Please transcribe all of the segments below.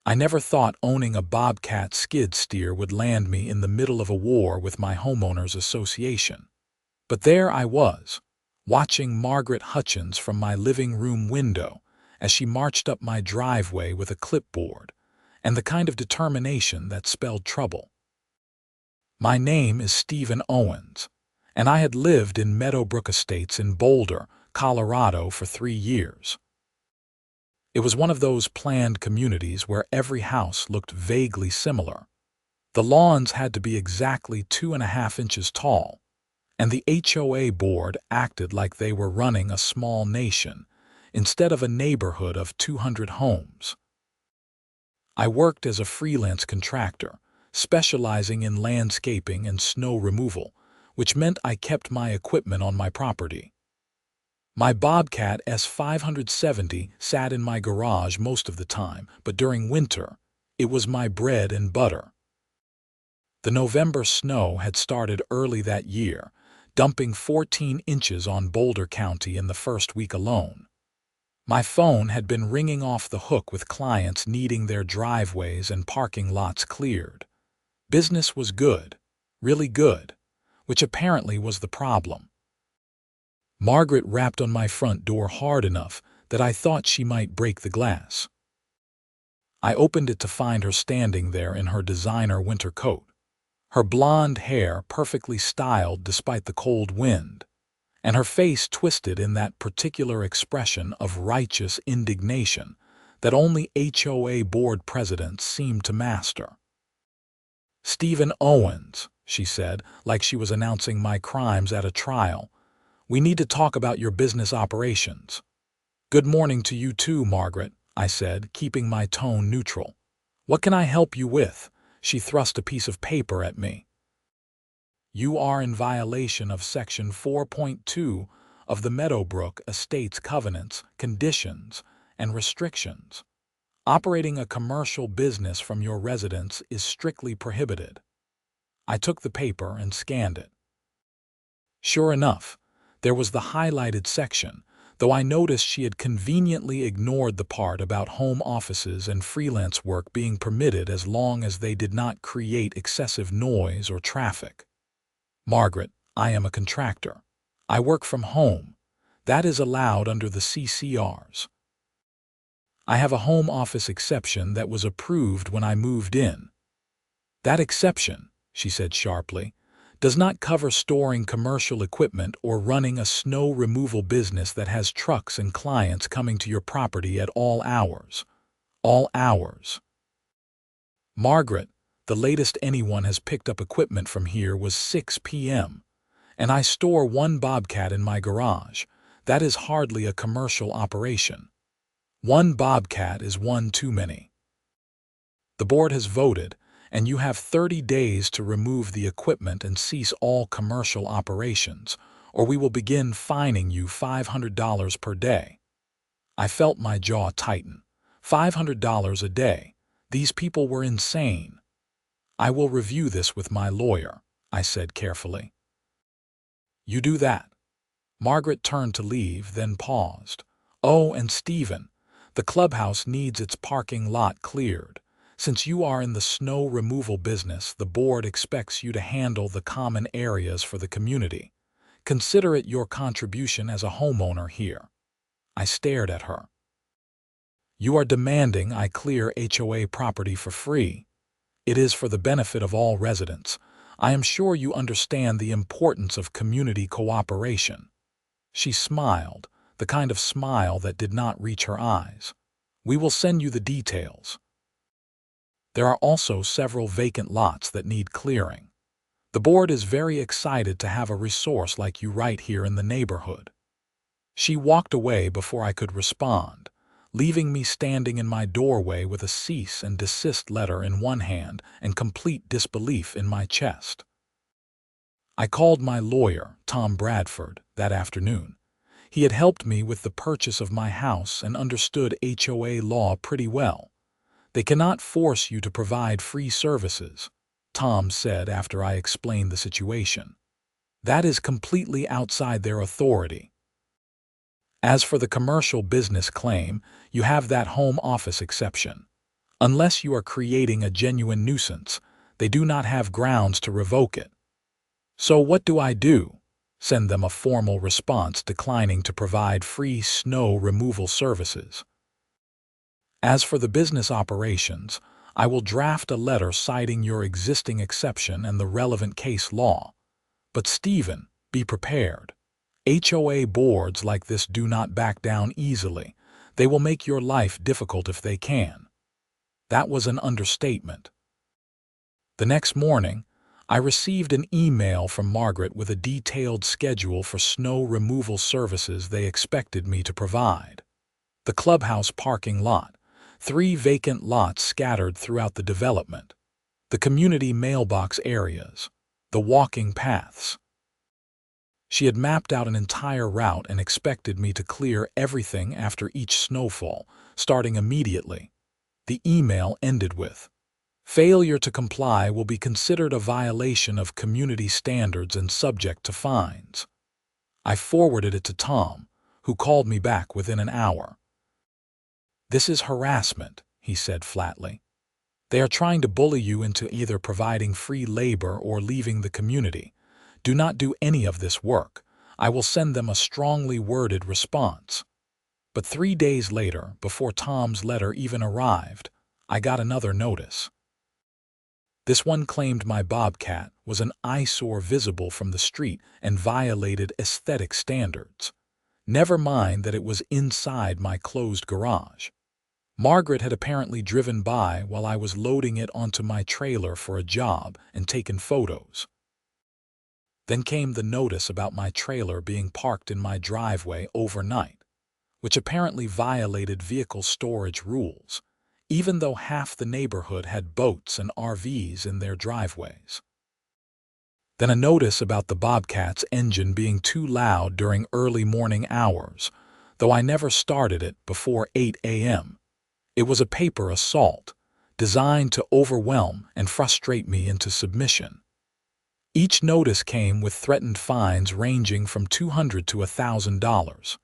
I never thought owning a Bobcat skid steer would land me in the middle of a war with my homeowners association. But there I was, watching Margaret Hutchins from my living room window as she marched up my driveway with a clipboard and the kind of determination that spelled trouble. My name is Stephen Owens, and I had lived in Meadowbrook Estates in Boulder, Colorado for 3 years. It was one of those planned communities where every house looked vaguely similar. The lawns had to be exactly 2.5 inches tall, and the HOA board acted like they were running a small nation instead of a neighborhood of 200 homes. I worked as a freelance contractor, specializing in landscaping and snow removal, which meant I kept my equipment on my property. My Bobcat S570 sat in my garage most of the time, but during winter, it was my bread and butter. The November snow had started early that year, dumping 14 inches on Boulder County in the first week alone. My phone had been ringing off the hook with clients needing their driveways and parking lots cleared. Business was good, really good, which apparently was the problem. Margaret rapped on my front door hard enough that I thought she might break the glass. I opened it to find her standing there in her designer winter coat, her blonde hair perfectly styled despite the cold wind, and her face twisted in that particular expression of righteous indignation that only HOA board presidents seem to master. "Stephen Owens," she said, like she was announcing my crimes at a trial, "we need to talk about your business operations." "Good morning to you too, Margaret," I said, keeping my tone neutral. "What can I help you with?" She thrust a piece of paper at me. "You are in violation of Section 4.2 of the Meadowbrook Estates Covenants, Conditions, and Restrictions. Operating a commercial business from your residence is strictly prohibited." I took the paper and scanned it. Sure enough, there was the highlighted section, though I noticed she had conveniently ignored the part about home offices and freelance work being permitted as long as they did not create excessive noise or traffic. "Margaret, I am a contractor. I work from home. That is allowed under the CCRs. I have a home office exception that was approved when I moved in." "That exception," she said sharply, "does not cover storing commercial equipment or running a snow removal business that has trucks and clients coming to your property at all hours." All hours. "Margaret, the latest anyone has picked up equipment from here was 6 p.m., and I store one Bobcat in my garage. That is hardly a commercial operation. One Bobcat is one too many. The board has voted, and you have 30 days to remove the equipment and cease all commercial operations, or we will begin fining you $500 per day." I felt my jaw tighten. $500 a day. These people were insane. "I will review this with my lawyer," I said carefully. "You do that." Margaret turned to leave, then paused. "Oh, and Stephen, the clubhouse needs its parking lot cleared. Since you are in the snow removal business, the board expects you to handle the common areas for the community. Consider it your contribution as a homeowner here." I stared at her. "You are demanding I clear HOA property for free. It is for the benefit of all residents. I am sure you understand the importance of community cooperation." She smiled, the kind of smile that did not reach her eyes. "We will send you the details. There are also several vacant lots that need clearing. The board is very excited to have a resource like you right here in the neighborhood." She walked away before I could respond, leaving me standing in my doorway with a cease and desist letter in one hand and complete disbelief in my chest. I called my lawyer, Tom Bradford, that afternoon. He had helped me with the purchase of my house and understood HOA law pretty well. "They cannot force you to provide free services," Tom said after I explained the situation. "That is completely outside their authority. As for the commercial business claim, you have that home office exception. Unless you are creating a genuine nuisance, they do not have grounds to revoke it. So what do I do? Send them a formal response declining to provide free snow removal services. As for the business operations, I will draft a letter citing your existing exception and the relevant case law. But Stephen, be prepared. HOA boards like this do not back down easily. They will make your life difficult if they can. That was an understatement. The next morning, I received an email from Margaret with a detailed schedule for snow removal services they expected me to provide. The clubhouse parking lot, 3 vacant lots scattered throughout the development, the community mailbox areas, the walking paths. She had mapped out an entire route and expected me to clear everything after each snowfall, starting immediately. The email ended with, "Failure to comply will be considered a violation of community standards and subject to fines." I forwarded it to Tom, who called me back within an hour. "This is harassment," he said flatly. "They are trying to bully you into either providing free labor or leaving the community. Do not do any of this work. I will send them a strongly worded response." But 3 days later, before Tom's letter even arrived, I got another notice. This one claimed my Bobcat was an eyesore visible from the street and violated aesthetic standards. Never mind that it was inside my closed garage. Margaret had apparently driven by while I was loading it onto my trailer for a job and taken photos. Then came the notice about my trailer being parked in my driveway overnight, which apparently violated vehicle storage rules, even though half the neighborhood had boats and RVs in their driveways. Then a notice about the Bobcat's engine being too loud during early morning hours, though I never started it before 8 a.m. It was a paper assault, designed to overwhelm and frustrate me into submission. Each notice came with threatened fines ranging from $200 to $1,000.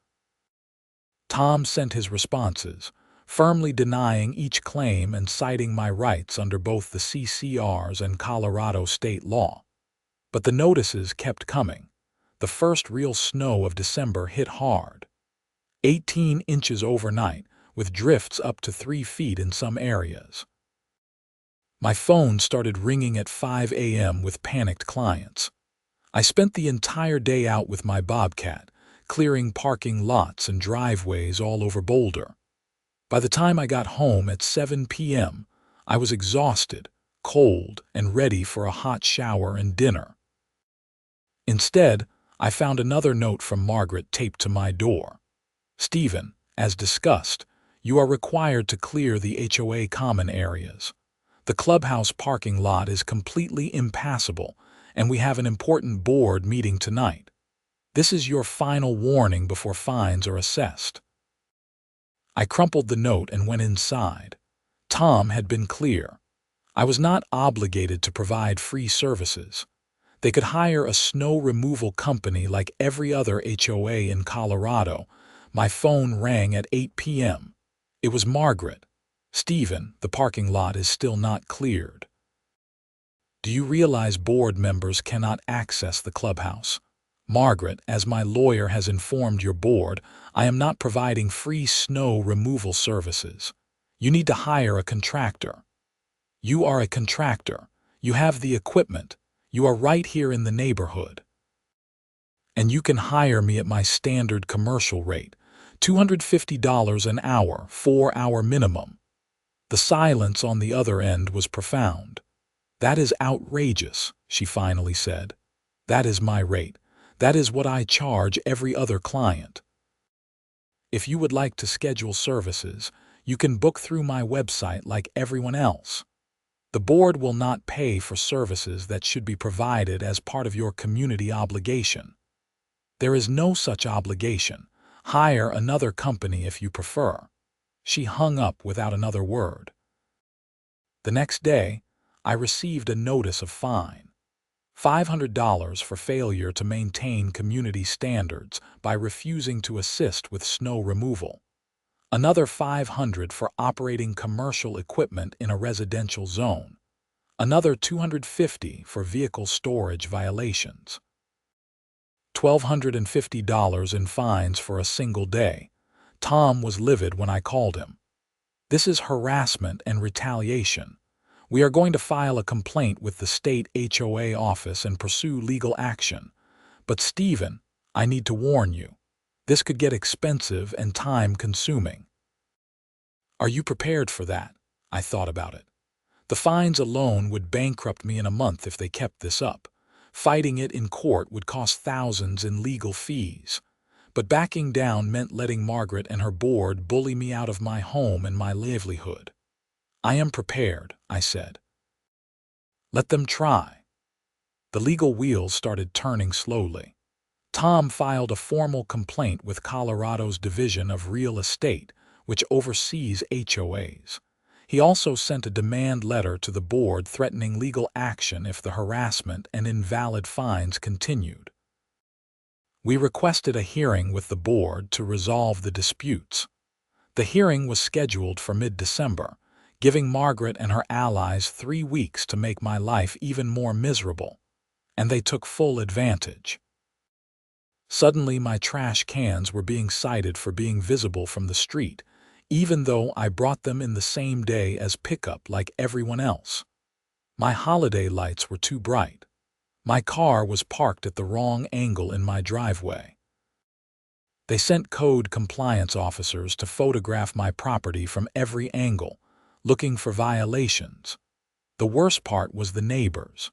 Tom sent his responses, firmly denying each claim and citing my rights under both the CCRs and Colorado state law. But the notices kept coming. The first real snow of December hit hard. 18 inches overnight, with drifts up to 3 feet in some areas. My phone started ringing at 5 a.m. with panicked clients. I spent the entire day out with my Bobcat, clearing parking lots and driveways all over Boulder. By the time I got home at 7 p.m., I was exhausted, cold, and ready for a hot shower and dinner. Instead, I found another note from Margaret taped to my door. "Stephen, as discussed, you are required to clear the HOA common areas. The clubhouse parking lot is completely impassable, and we have an important board meeting tonight. This is your final warning before fines are assessed." I crumpled the note and went inside. Tom had been clear. I was not obligated to provide free services. They could hire a snow removal company like every other HOA in Colorado. My phone rang at 8 p.m. It was Margaret. "Stephen, the parking lot is still not cleared. Do you realize board members cannot access the clubhouse? Margaret, as my lawyer has informed your board, I am not providing free snow removal services. You need to hire a contractor. You are a contractor. You have the equipment. You are right here in the neighborhood. And you can hire me at my standard commercial rate, $250 an hour, 4-hour minimum." The silence on the other end was profound. "That is outrageous," she finally said. "That is my rate. That is what I charge every other client. If you would like to schedule services, you can book through my website like everyone else. The board will not pay for services that should be provided as part of your community obligation. There is no such obligation. Hire another company if you prefer." She hung up without another word. The next day, I received a notice of fine. $500 for failure to maintain community standards by refusing to assist with snow removal. another $500 for operating commercial equipment in a residential zone, another $250 for vehicle storage violations, $1,250 in fines for a single day. Tom was livid when I called him. This is harassment and retaliation. We are going to file a complaint with the state HOA office and pursue legal action. But Stephen, I need to warn you. This could get expensive and time-consuming. Are you prepared for that? I thought about it. The fines alone would bankrupt me in a month if they kept this up. Fighting it in court would cost thousands in legal fees. But backing down meant letting Margaret and her board bully me out of my home and my livelihood. I am prepared, I said. Let them try. The legal wheels started turning slowly. Tom filed a formal complaint with Colorado's Division of Real Estate, which oversees HOAs. He also sent a demand letter to the board threatening legal action if the harassment and invalid fines continued. We requested a hearing with the board to resolve the disputes. The hearing was scheduled for mid-December, giving Margaret and her allies 3 weeks to make my life even more miserable, and they took full advantage. Suddenly, my trash cans were being cited for being visible from the street, even though I brought them in the same day as pickup like everyone else. My holiday lights were too bright. My car was parked at the wrong angle in my driveway. They sent code compliance officers to photograph my property from every angle, looking for violations. The worst part was the neighbors.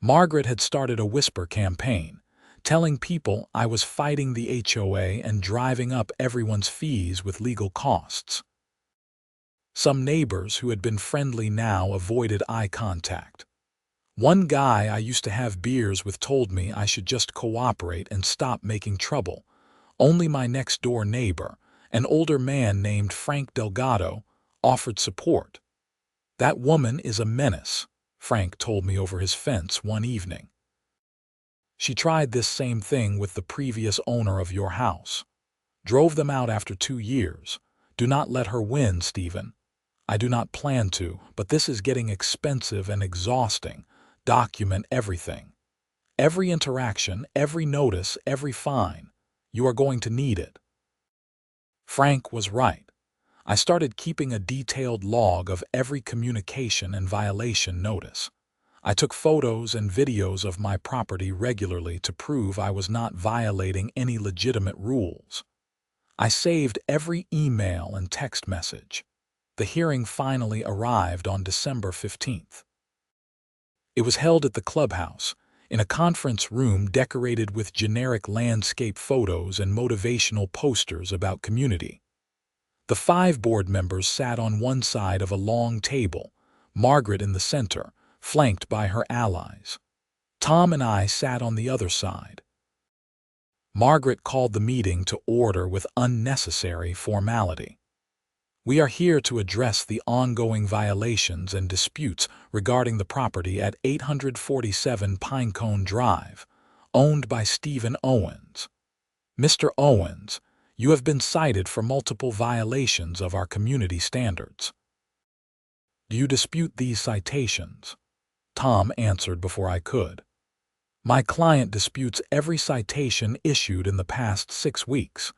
Margaret had started a whisper campaign, telling people I was fighting the HOA and driving up everyone's fees with legal costs. Some neighbors who had been friendly now avoided eye contact. One guy I used to have beers with told me I should just cooperate and stop making trouble. Only my next-door neighbor, an older man named Frank Delgado, offered support. "That woman is a menace," Frank told me over his fence one evening. "She tried this same thing with the previous owner of your house. Drove them out after 2 years. Do not let her win, Stephen." "I do not plan to, but this is getting expensive and exhausting. Document everything. Every interaction, every notice, every fine. You are going to need it." Frank was right. I started keeping a detailed log of every communication and violation notice. I took photos and videos of my property regularly to prove I was not violating any legitimate rules. I saved every email and text message. The hearing finally arrived on December 15th. It was held at the Clubhouse, in a conference room decorated with generic landscape photos and motivational posters about community. The 5 board members sat on one side of a long table, Margaret in the center, flanked by her allies. Tom and I sat on the other side. Margaret called the meeting to order with unnecessary formality. "We are here to address the ongoing violations and disputes regarding the property at 847 Pinecone Drive, owned by Stephen Owens. Mr. Owens, you have been cited for multiple violations of our community standards. Do you dispute these citations?" Tom answered before I could. "My client disputes every citation issued in the past 6 weeks.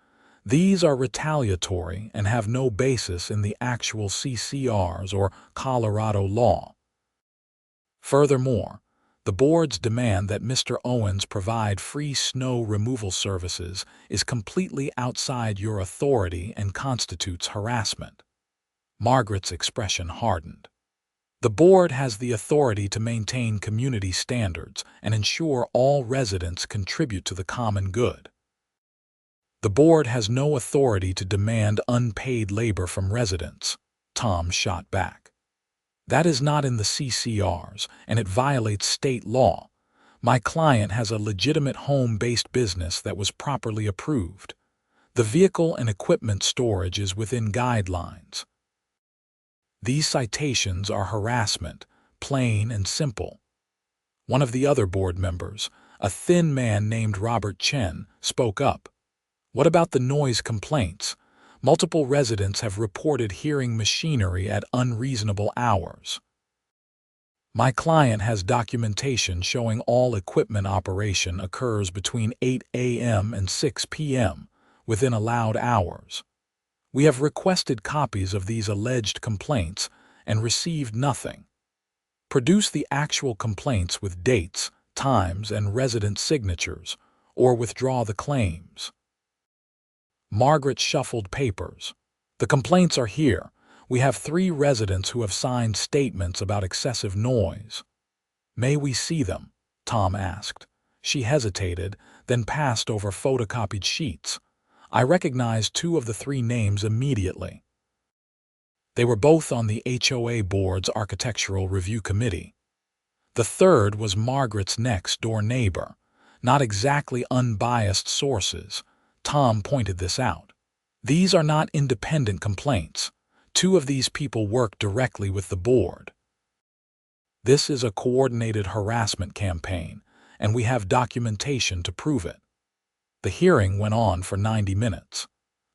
These are retaliatory and have no basis in the actual CCRs or Colorado law. Furthermore, the board's demand that Mr. Owens provide free snow removal services is completely outside your authority and constitutes harassment." Margaret's expression hardened. "The board has the authority to maintain community standards and ensure all residents contribute to the common good. The board has no authority to demand unpaid labor from residents," Tom shot back. "That is not in the CCRs, and it violates state law. My client has a legitimate home-based business that was properly approved. The vehicle and equipment storage is within guidelines. These citations are harassment, plain and simple." One of the other board members, a thin man named Robert Chen, spoke up. "What about the noise complaints? Multiple residents have reported hearing machinery at unreasonable hours. My client has documentation showing all equipment operation occurs between 8 a.m. and 6 p.m. within allowed hours. We have requested copies of these alleged complaints and received nothing. Produce the actual complaints with dates, times, and resident signatures, or withdraw the claims. Margaret shuffled papers. The complaints are here. We have 3 residents who have signed statements about excessive noise. May we see them? Tom asked. She hesitated, then passed over photocopied sheets. I recognized 2 of the 3 names immediately. They were both on the HOA board's architectural review committee. The third was Margaret's next-door neighbor. Not exactly unbiased sources. Tom pointed this out. These are not independent complaints. 2 of these people work directly with the board. This is a coordinated harassment campaign, and we have documentation to prove it. The hearing went on for 90 minutes.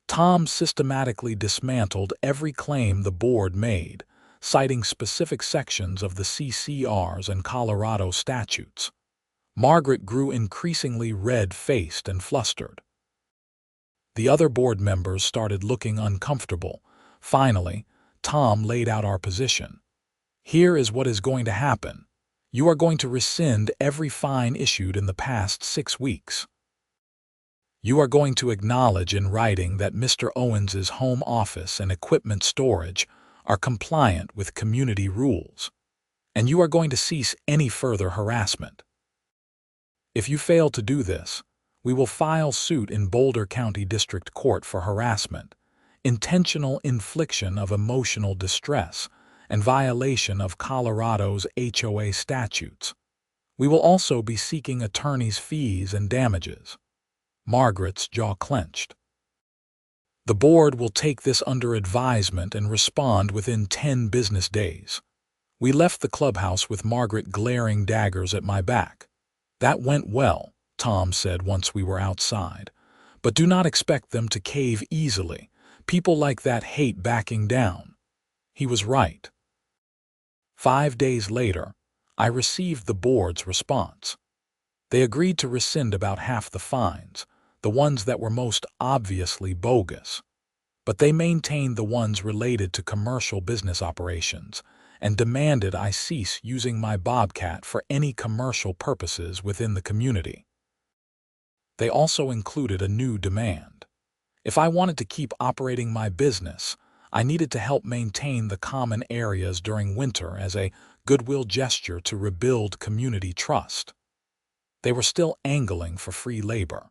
Tom systematically dismantled every claim the board made, citing specific sections of the CCRs and Colorado statutes. Margaret grew increasingly red-faced and flustered. The other board members started looking uncomfortable. Finally, Tom laid out our position. Here is what is going to happen. You are going to rescind every fine issued in the past 6 weeks. You are going to acknowledge in writing that Mr. Owens's home office and equipment storage are compliant with community rules, and you are going to cease any further harassment. If you fail to do this, we will file suit in Boulder County District Court for harassment, intentional infliction of emotional distress, and violation of Colorado's HOA statutes. We will also be seeking attorney's fees and damages. Margaret's jaw clenched. The board will take this under advisement and respond within 10 business days. We left the clubhouse with Margaret glaring daggers at my back. That went well, Tom said once we were outside. But do not expect them to cave easily. People like that hate backing down. He was right. 5 days later, I received the board's response. They agreed to rescind about half the fines, the ones that were most obviously bogus. But they maintained the ones related to commercial business operations and demanded I cease using my Bobcat for any commercial purposes within the community. They also included a new demand. If I wanted to keep operating my business, I needed to help maintain the common areas during winter as a goodwill gesture to rebuild community trust. They were still angling for free labor.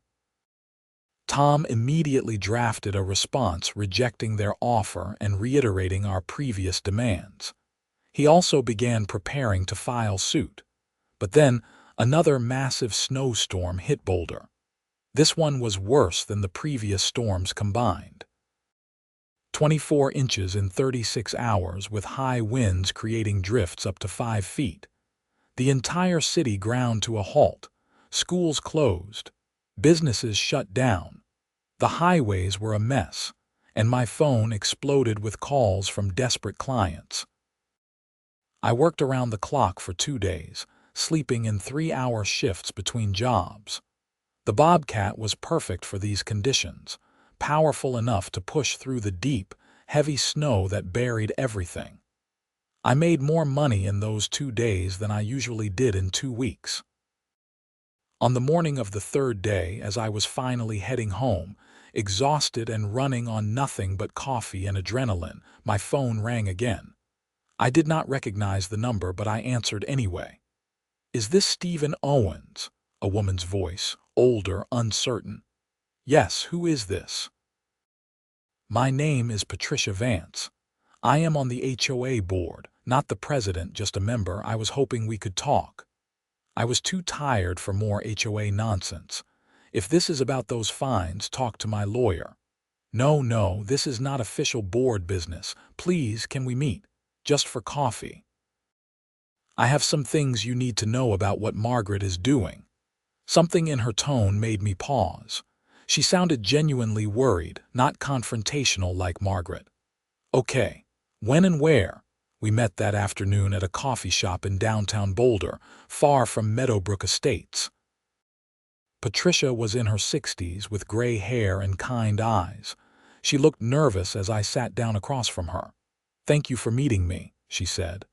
Tom immediately drafted a response rejecting their offer and reiterating our previous demands. He also began preparing to file suit. But then, another massive snowstorm hit Boulder. This one was worse than the previous storms combined. 24 inches in 36 hours with high winds creating drifts up to 5 feet. The entire city ground to a halt. Schools closed. Businesses shut down. The highways were a mess, and my phone exploded with calls from desperate clients. I worked around the clock for 2 days, sleeping in 3-hour shifts between jobs. The Bobcat was perfect for these conditions, powerful enough to push through the deep, heavy snow that buried everything. I made more money in those 2 days than I usually did in 2 weeks. On the morning of the 3rd day, as I was finally heading home, exhausted and running on nothing but coffee and adrenaline, my phone rang again. I did not recognize the number, but I answered anyway. "Is this Stephen Owens?" A woman's voice, older, uncertain. "Yes, who is this?" "My name is Patricia Vance. I am on the HOA board, not the president, just a member. I was hoping we could talk." I was too tired for more HOA nonsense. "If this is about those fines, talk to my lawyer." No, this is not official board business. Please, can we meet? Just for coffee." "I have some things you need to know about what Margaret is doing." Something in her tone made me pause. She sounded genuinely worried, not confrontational like Margaret. Okay, when and where? We met that afternoon at a coffee shop in downtown Boulder, far from Meadowbrook Estates. Patricia was in her 60s with gray hair and kind eyes. She looked nervous as I sat down across from her. "Thank you for meeting me," she said.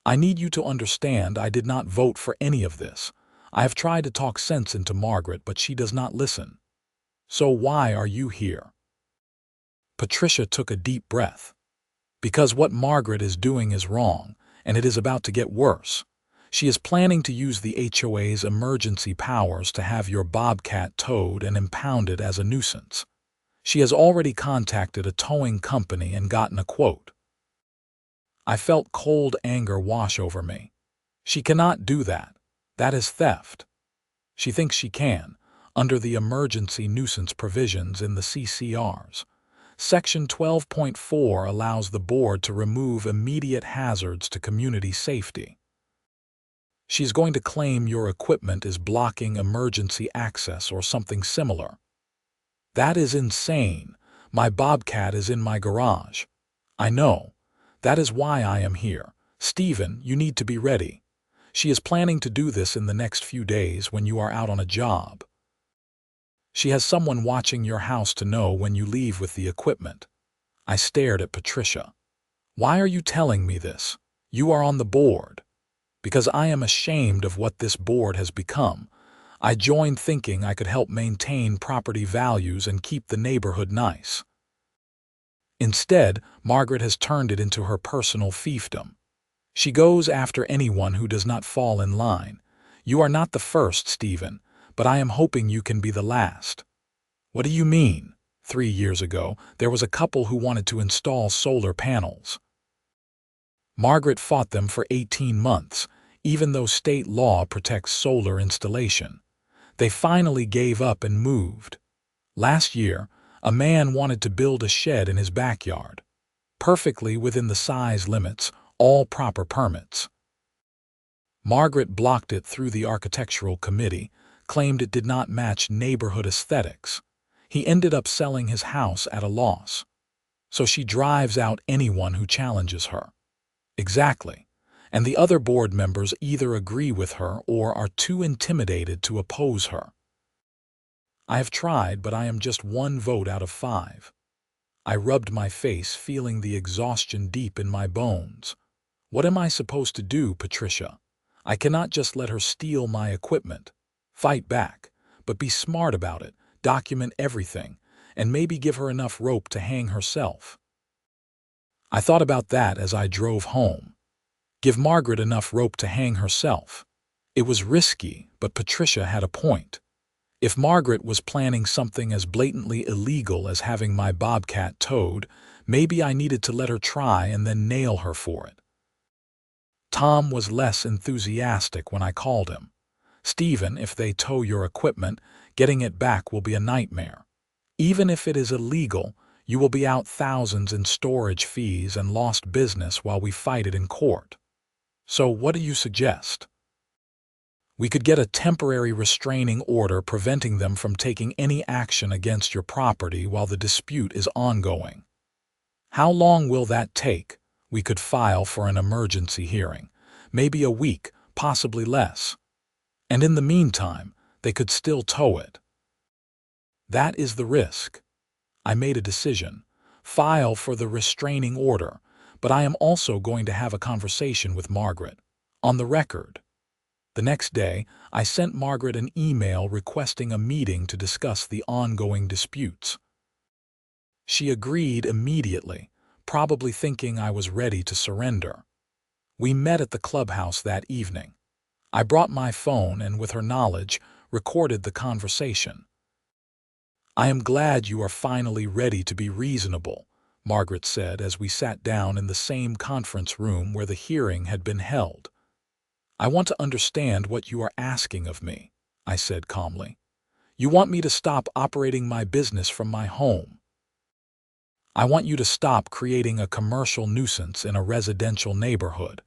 "I need you to understand I did not vote for any of this. I have tried to talk sense into Margaret, but she does not listen. So why are you here?" Patricia took a deep breath. "Because what Margaret is doing is wrong, and it is about to get worse. She is planning to use the HOA's emergency powers to have your Bobcat towed and impounded as a nuisance. She has already contacted a towing company and gotten a quote." I felt cold anger wash over me. She cannot do that. That is theft. She thinks she can, under the emergency nuisance provisions in the CCRs. Section 12.4 allows the board to remove immediate hazards to community safety. She's going to claim your equipment is blocking emergency access or something similar. That is insane. My Bobcat is in my garage. I know. That is why I am here. Stephen, you need to be ready. She is planning to do this in the next few days when you are out on a job. She has someone watching your house to know when you leave with the equipment. I stared at Patricia. "Why are you telling me this? You are on the board." "Because I am ashamed of what this board has become. I joined thinking I could help maintain property values and keep the neighborhood nice. Instead, Margaret has turned it into her personal fiefdom. She goes after anyone who does not fall in line. You are not the first, Stephen, but I am hoping you can be the last." "What do you mean?" 3 years ago, there was a couple who wanted to install solar panels. Margaret fought them for 18 months, even though state law protects solar installation. They finally gave up and moved. Last year, a man wanted to build a shed in his backyard. Perfectly within the size limits, all proper permits. Margaret blocked it through the architectural committee, claimed it did not match neighborhood aesthetics. He ended up selling his house at a loss. So she drives out anyone who challenges her. Exactly. And the other board members either agree with her or are too intimidated to oppose her. I have tried, but I am just 1 vote out of 5. I rubbed my face, feeling the exhaustion deep in my bones. What am I supposed to do, Patricia? I cannot just let her steal my equipment. Fight back, but be smart about it, document everything, and maybe give her enough rope to hang herself. I thought about that as I drove home. Give Margaret enough rope to hang herself. It was risky, but Patricia had a point. If Margaret was planning something as blatantly illegal as having my Bobcat towed, maybe I needed to let her try and then nail her for it. Tom was less enthusiastic when I called him. "Stephen, if they tow your equipment, getting it back will be a nightmare. Even if it is illegal, you will be out thousands in storage fees and lost business while we fight it in court. So what do you suggest?" "We could get a temporary restraining order preventing them from taking any action against your property while the dispute is ongoing." "How long will that take?" "We could file for an emergency hearing. Maybe a week, possibly less. And in the meantime, they could still tow it." That is the risk. I made a decision. File for the restraining order, but I am also going to have a conversation with Margaret. On the record. The next day, I sent Margaret an email requesting a meeting to discuss the ongoing disputes. She agreed immediately, probably thinking I was ready to surrender. We met at the clubhouse that evening. I brought my phone and, with her knowledge, recorded the conversation. "I am glad you are finally ready to be reasonable," Margaret said as we sat down in the same conference room where the hearing had been held. "I want to understand what you are asking of me," I said calmly. "You want me to stop operating my business from my home. I want you to stop creating a commercial nuisance in a residential neighborhood.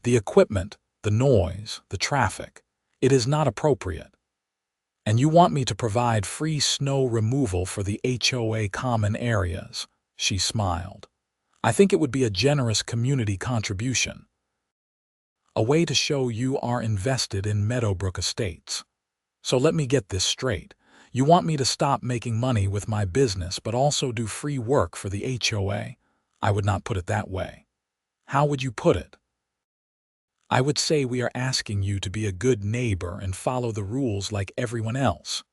The equipment, the noise, the traffic, it is not appropriate." And you want me to provide free snow removal for the HOA common areas, she smiled. I think it would be a generous community contribution. A way to show you are invested in Meadowbrook Estates. So let me get this straight. You want me to stop making money with my business but also do free work for the HOA? I would not put it that way. How would you put it? I would say we are asking you to be a good neighbor and follow the rules like everyone else.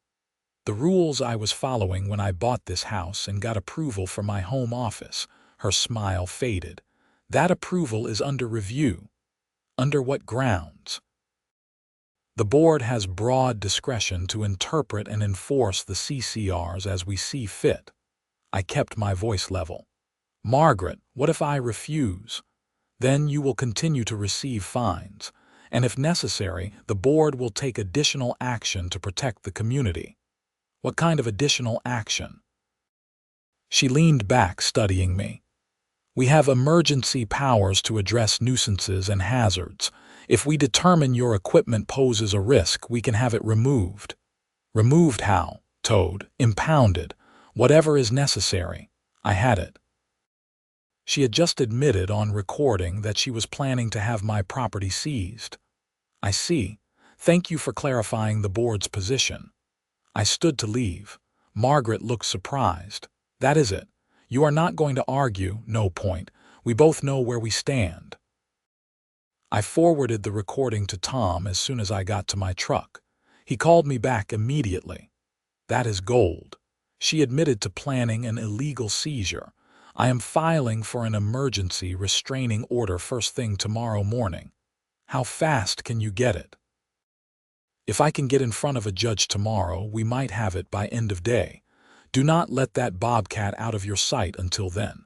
The rules I was following when I bought this house and got approval from my home office. Her smile faded. That approval is under review. Under what grounds? The board has broad discretion to interpret and enforce the CCRs as we see fit. I kept my voice level. Margaret, what if I refuse? Then you will continue to receive fines, and if necessary, the board will take additional action to protect the community. What kind of additional action? She leaned back, studying me. We have emergency powers to address nuisances and hazards. If we determine your equipment poses a risk, we can have it removed. Removed how? Towed, impounded, whatever is necessary. I had it. She had just admitted on recording that she was planning to have my property seized. I see. Thank you for clarifying the board's position. I stood to leave. Margaret looked surprised. That is it. You are not going to argue, no point. We both know where we stand. I forwarded the recording to Tom as soon as I got to my truck. He called me back immediately. That is gold. She admitted to planning an illegal seizure. I am filing for an emergency restraining order first thing tomorrow morning. How fast can you get it? If I can get in front of a judge tomorrow, we might have it by end of day. Do not let that Bobcat out of your sight until then.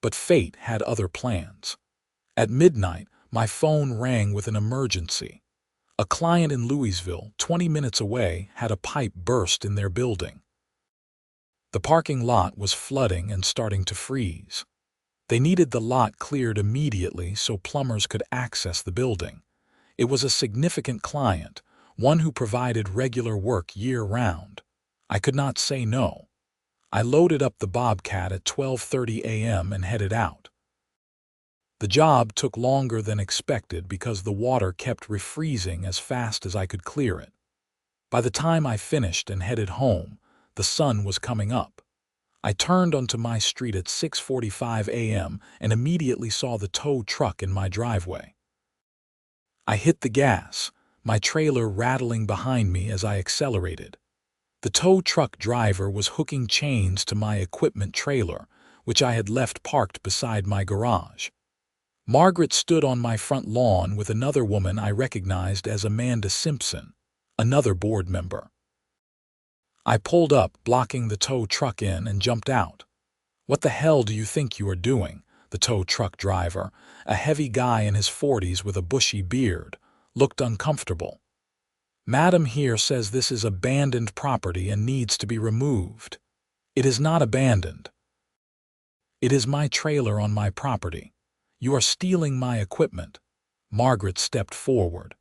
But fate had other plans. At midnight, my phone rang with an emergency. A client in Louisville, 20 minutes away, had a pipe burst in their building. The parking lot was flooding and starting to freeze. They needed the lot cleared immediately so plumbers could access the building. It was a significant client, one who provided regular work year-round. I could not say no. I loaded up the Bobcat at 12:30 a.m. and headed out. The job took longer than expected because the water kept refreezing as fast as I could clear it. By the time I finished and headed home, the sun was coming up. I turned onto my street at 6:45 a.m. and immediately saw the tow truck in my driveway. I hit the gas, my trailer rattling behind me as I accelerated. The tow truck driver was hooking chains to my equipment trailer, which I had left parked beside my garage. Margaret stood on my front lawn with another woman I recognized as Amanda Simpson, another board member. I pulled up, blocking the tow truck in, and jumped out. What the hell do you think you are doing? The tow truck driver, a heavy guy in his 40s with a bushy beard, looked uncomfortable. Madam here says this is abandoned property and needs to be removed. It is not abandoned. It is my trailer on my property. You are stealing my equipment. Margaret stepped forward.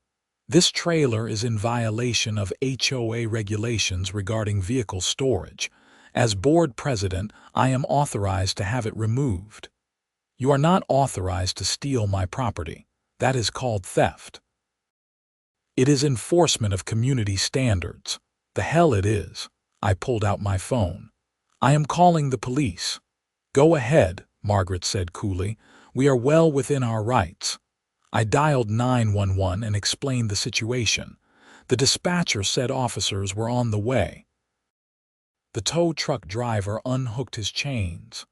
This trailer is in violation of HOA regulations regarding vehicle storage. As board president, I am authorized to have it removed. You are not authorized to steal my property. That is called theft. It is enforcement of community standards. The hell it is. I pulled out my phone. I am calling the police. Go ahead, Margaret said coolly. We are well within our rights. I dialed 911 and explained the situation. The dispatcher said officers were on the way. The tow truck driver unhooked his chains.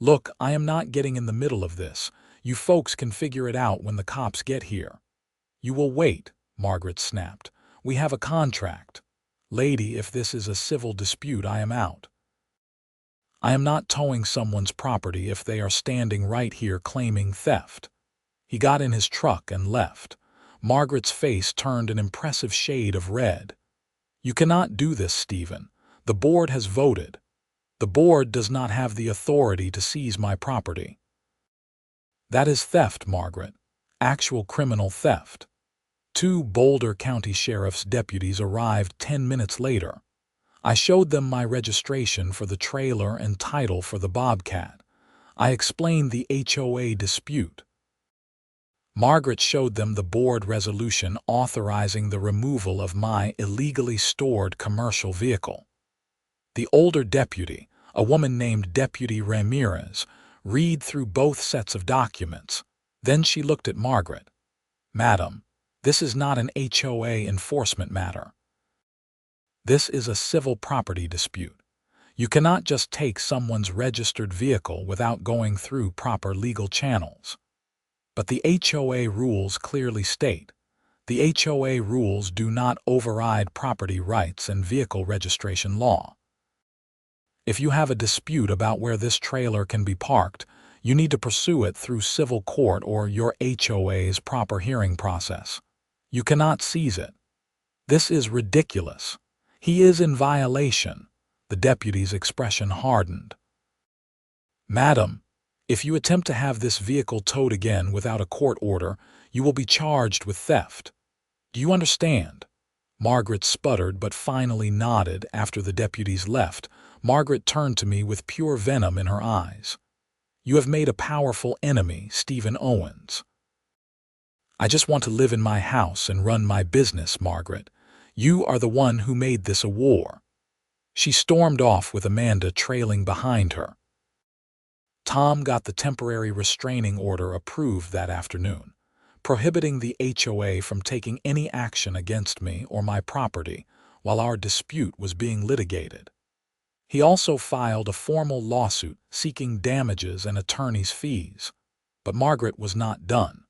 Look, I am not getting in the middle of this. You folks can figure it out when the cops get here. You will wait, Margaret snapped. We have a contract. Lady, if this is a civil dispute, I am out. I am not towing someone's property if they are standing right here claiming theft. He got in his truck and left. Margaret's face turned an impressive shade of red. You cannot do this, Stephen. The board has voted. The board does not have the authority to seize my property. That is theft, Margaret. Actual criminal theft. Two Boulder County Sheriff's deputies arrived 10 minutes later. I showed them my registration for the trailer and title for the Bobcat. I explained the HOA dispute. Margaret showed them the board resolution authorizing the removal of my illegally stored commercial vehicle. The older deputy, a woman named Deputy Ramirez, read through both sets of documents. Then she looked at Margaret. "Madam, this is not an HOA enforcement matter. This is a civil property dispute. You cannot just take someone's registered vehicle without going through proper legal channels." But the HOA rules clearly state, the HOA rules do not override property rights and vehicle registration law. If you have a dispute about where this trailer can be parked, you need to pursue it through civil court or your HOA's proper hearing process. You cannot seize it. This is ridiculous. He is in violation. The deputy's expression hardened. "Madam, if you attempt to have this vehicle towed again without a court order, you will be charged with theft. Do you understand?" Margaret sputtered but finally nodded. After the deputies left, Margaret turned to me with pure venom in her eyes. "You have made a powerful enemy, Stephen Owens." "I just want to live in my house and run my business, Margaret. You are the one who made this a war." She stormed off with Amanda trailing behind her. Tom got the temporary restraining order approved that afternoon, prohibiting the HOA from taking any action against me or my property while our dispute was being litigated. He also filed a formal lawsuit seeking damages and attorney's fees. But Margaret was not done.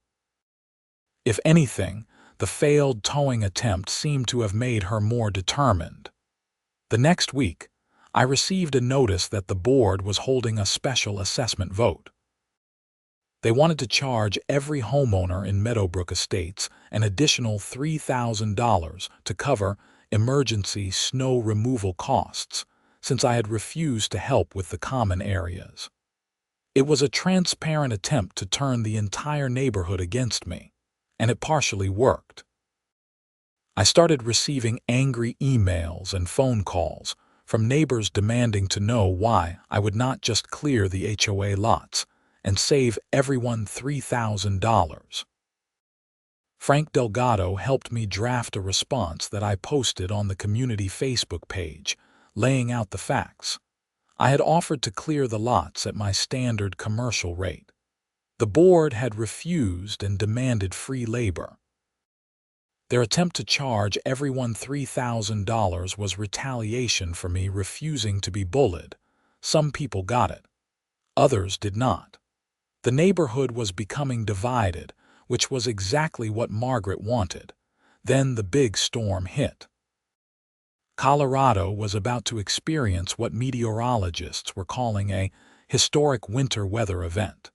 If anything, the failed towing attempt seemed to have made her more determined. The next week, I received a notice that the board was holding a special assessment vote. They wanted to charge every homeowner in Meadowbrook Estates an additional $3,000 to cover emergency snow removal costs, since I had refused to help with the common areas. It was a transparent attempt to turn the entire neighborhood against me, and it partially worked. I started receiving angry emails and phone calls from neighbors demanding to know why I would not just clear the HOA lots and save everyone $3,000. Frank Delgado helped me draft a response that I posted on the community Facebook page, laying out the facts. I had offered to clear the lots at my standard commercial rate. The board had refused and demanded free labor. Their attempt to charge everyone $3,000 was retaliation for me refusing to be bullied. Some people got it. Others did not. The neighborhood was becoming divided, which was exactly what Margaret wanted. Then the big storm hit. Colorado was about to experience what meteorologists were calling a historic winter weather event.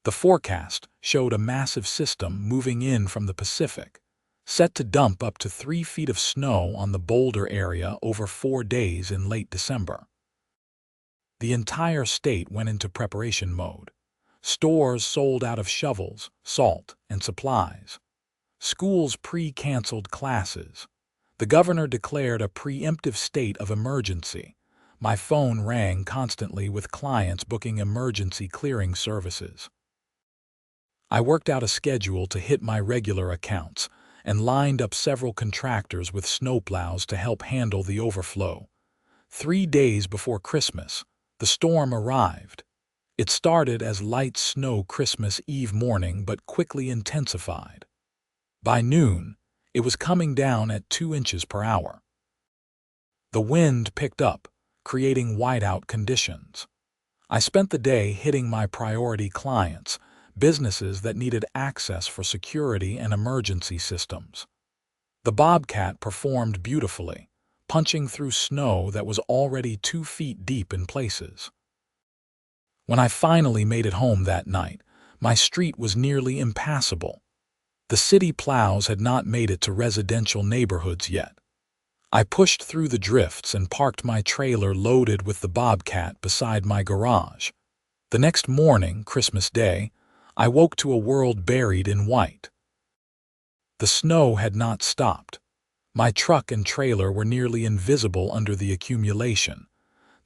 The forecast showed a massive system moving in from the Pacific, set to dump up to 3 feet of snow on the Boulder area over 4 days in late December. The entire state went into preparation mode. Stores sold out of shovels, salt, and supplies. Schools pre-canceled classes. The governor declared a preemptive state of emergency. My phone rang constantly with clients booking emergency clearing services. I worked out a schedule to hit my regular accounts and lined up several contractors with snowplows to help handle the overflow. 3 days before Christmas, the storm arrived. It started as light snow Christmas Eve morning but quickly intensified. By noon, it was coming down at 2 inches per hour. The wind picked up, creating whiteout conditions. I spent the day hitting my priority clients, businesses that needed access for security and emergency systems. The Bobcat performed beautifully, punching through snow that was already 2 feet deep in places. When I finally made it home that night, my street was nearly impassable. The city plows had not made it to residential neighborhoods yet. I pushed through the drifts and parked my trailer loaded with the Bobcat beside my garage. The next morning, Christmas Day, I woke to a world buried in white. The snow had not stopped. My truck and trailer were nearly invisible under the accumulation.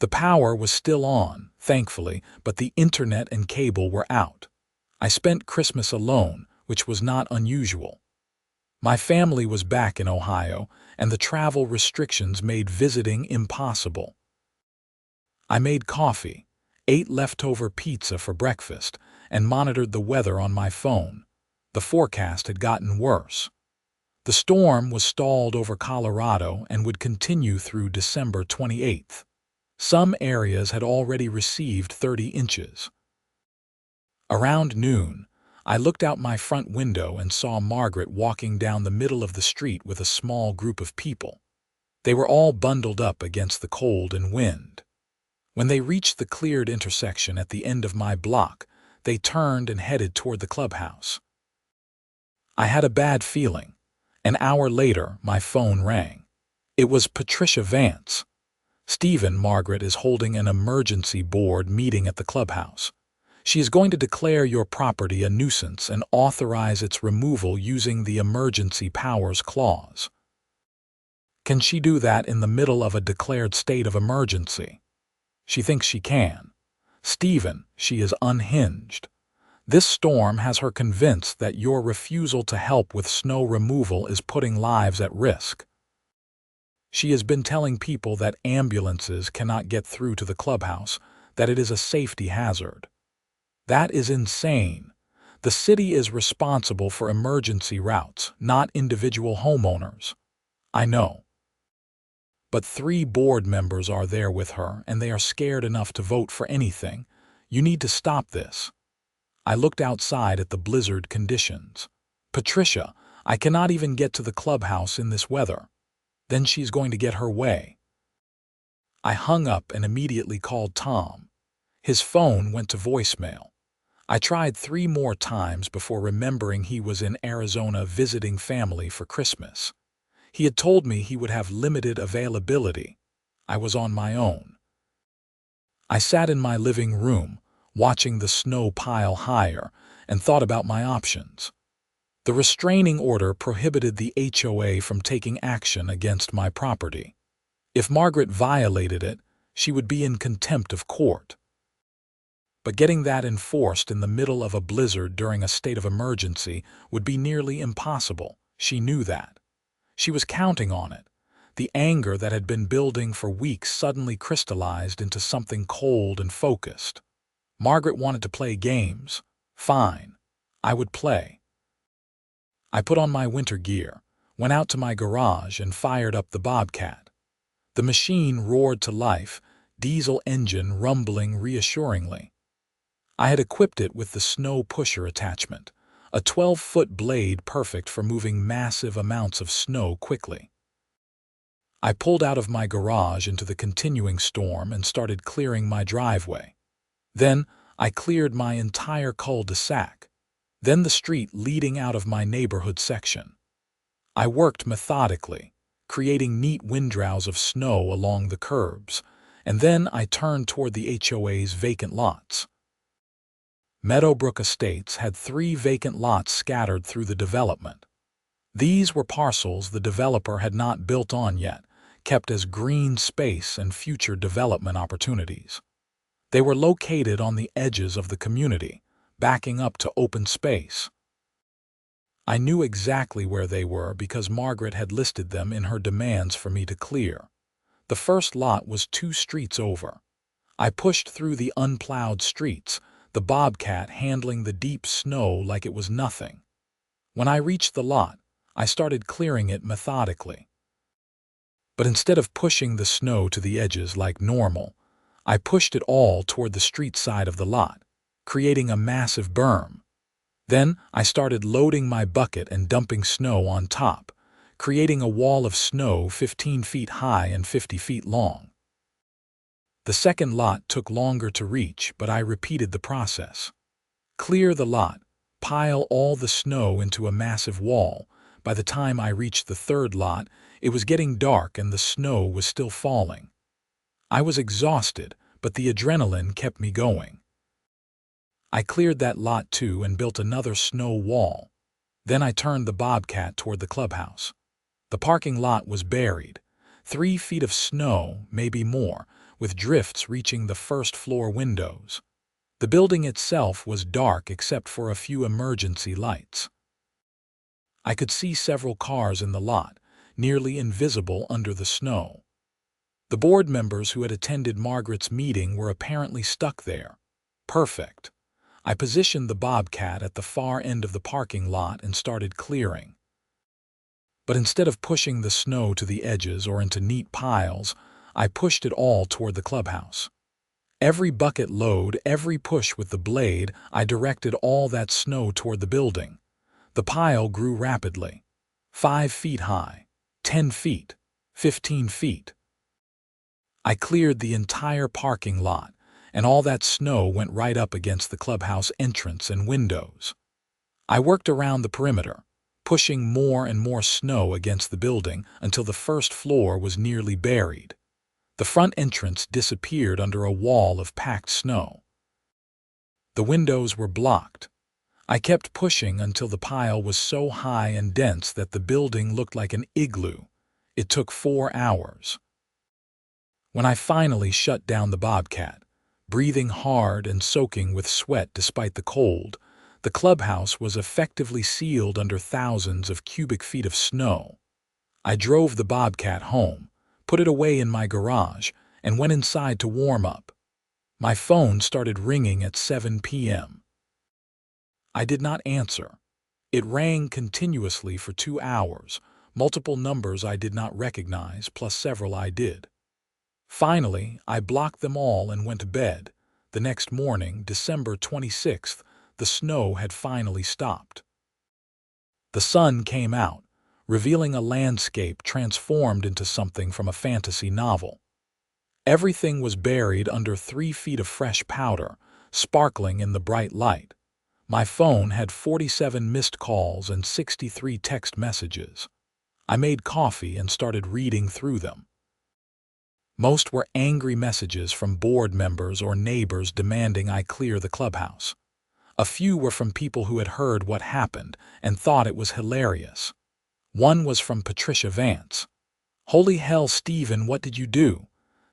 The power was still on, thankfully, but the internet and cable were out. I spent Christmas alone, which was not unusual. My family was back in Ohio, and the travel restrictions made visiting impossible. I made coffee, ate leftover pizza for breakfast, and monitored the weather on my phone. The forecast had gotten worse. The storm was stalled over Colorado and would continue through December 28th. Some areas had already received 30 inches. Around noon, I looked out my front window and saw Margaret walking down the middle of the street with a small group of people. They were all bundled up against the cold and wind. When they reached the cleared intersection at the end of my block, they turned and headed toward the clubhouse. I had a bad feeling. An hour later, my phone rang. It was Patricia Vance. "Stephen, Margaret is holding an emergency board meeting at the clubhouse. She is going to declare your property a nuisance and authorize its removal using the Emergency Powers Clause." Can she do that in the middle of a declared state of emergency? She thinks she can. "Stephen, she is unhinged. This storm has her convinced that your refusal to help with snow removal is putting lives at risk. She has been telling people that ambulances cannot get through to the clubhouse, that it is a safety hazard. That is insane. The city is responsible for emergency routes, not individual homeowners." I know. "But 3 board members are there with her, and they are scared enough to vote for anything. You need to stop this." I looked outside at the blizzard conditions. "Patricia, I cannot even get to the clubhouse in this weather. Then she's going to get her way." I hung up and immediately called Tom. His phone went to voicemail. I tried 3 more times before remembering he was in Arizona visiting family for Christmas. He had told me he would have limited availability. I was on my own. I sat in my living room, watching the snow pile higher, and thought about my options. The restraining order prohibited the HOA from taking action against my property. If Margaret violated it, she would be in contempt of court. But getting that enforced in the middle of a blizzard during a state of emergency would be nearly impossible. She knew that. She was counting on it. The anger that had been building for weeks suddenly crystallized into something cold and focused. Margaret wanted to play games. Fine. I would play. I put on my winter gear, went out to my garage, and fired up the Bobcat. The machine roared to life, diesel engine rumbling reassuringly. I had equipped it with the snow pusher attachment, a 12-foot blade perfect for moving massive amounts of snow quickly. I pulled out of my garage into the continuing storm and started clearing my driveway. Then I cleared my entire cul-de-sac, then the street leading out of my neighborhood section. I worked methodically, creating neat windrows of snow along the curbs, and then I turned toward the HOA's vacant lots. Meadowbrook Estates had 3 vacant lots scattered through the development. These were parcels the developer had not built on yet, kept as green space and future development opportunities. They were located on the edges of the community, backing up to open space. I knew exactly where they were because Margaret had listed them in her demands for me to clear. The first lot was 2 streets over. I pushed through the unplowed streets, the Bobcat handling the deep snow like it was nothing. When I reached the lot, I started clearing it methodically. But instead of pushing the snow to the edges like normal, I pushed it all toward the street side of the lot, creating a massive berm. Then I started loading my bucket and dumping snow on top, creating a wall of snow 15 feet high and 50 feet long. The second lot took longer to reach, but I repeated the process. Clear the lot, pile all the snow into a massive wall. By the time I reached the third lot, it was getting dark and the snow was still falling. I was exhausted, but the adrenaline kept me going. I cleared that lot too and built another snow wall. Then I turned the Bobcat toward the clubhouse. The parking lot was buried. 3 feet of snow, maybe more, with drifts reaching the first-floor windows. The building itself was dark except for a few emergency lights. I could see several cars in the lot, nearly invisible under the snow. The board members who had attended Margaret's meeting were apparently stuck there. Perfect. I positioned the Bobcat at the far end of the parking lot and started clearing. But instead of pushing the snow to the edges or into neat piles, I pushed it all toward the clubhouse. Every bucket load, every push with the blade, I directed all that snow toward the building. The pile grew rapidly. 5 feet high, 10 feet, 15 feet. I cleared the entire parking lot, and all that snow went right up against the clubhouse entrance and windows. I worked around the perimeter, pushing more and more snow against the building until the first floor was nearly buried. The front entrance disappeared under a wall of packed snow. The windows were blocked. I kept pushing until the pile was so high and dense that the building looked like an igloo. It took 4 hours. When I finally shut down the Bobcat, breathing hard and soaking with sweat despite the cold, the clubhouse was effectively sealed under thousands of cubic feet of snow. I drove the Bobcat home, put it away in my garage, and went inside to warm up. My phone started ringing at 7 p.m. I did not answer. It rang continuously for 2 hours, multiple numbers I did not recognize, plus several I did. Finally, I blocked them all and went to bed. The next morning, December 26th, the snow had finally stopped. The sun came out, revealing a landscape transformed into something from a fantasy novel. Everything was buried under 3 feet of fresh powder, sparkling in the bright light. My phone had 47 missed calls and 63 text messages. I made coffee and started reading through them. Most were angry messages from board members or neighbors demanding I clear the clubhouse. A few were from people who had heard what happened and thought it was hilarious. One was from Patricia Vance. "Holy hell, Stephen, what did you do?"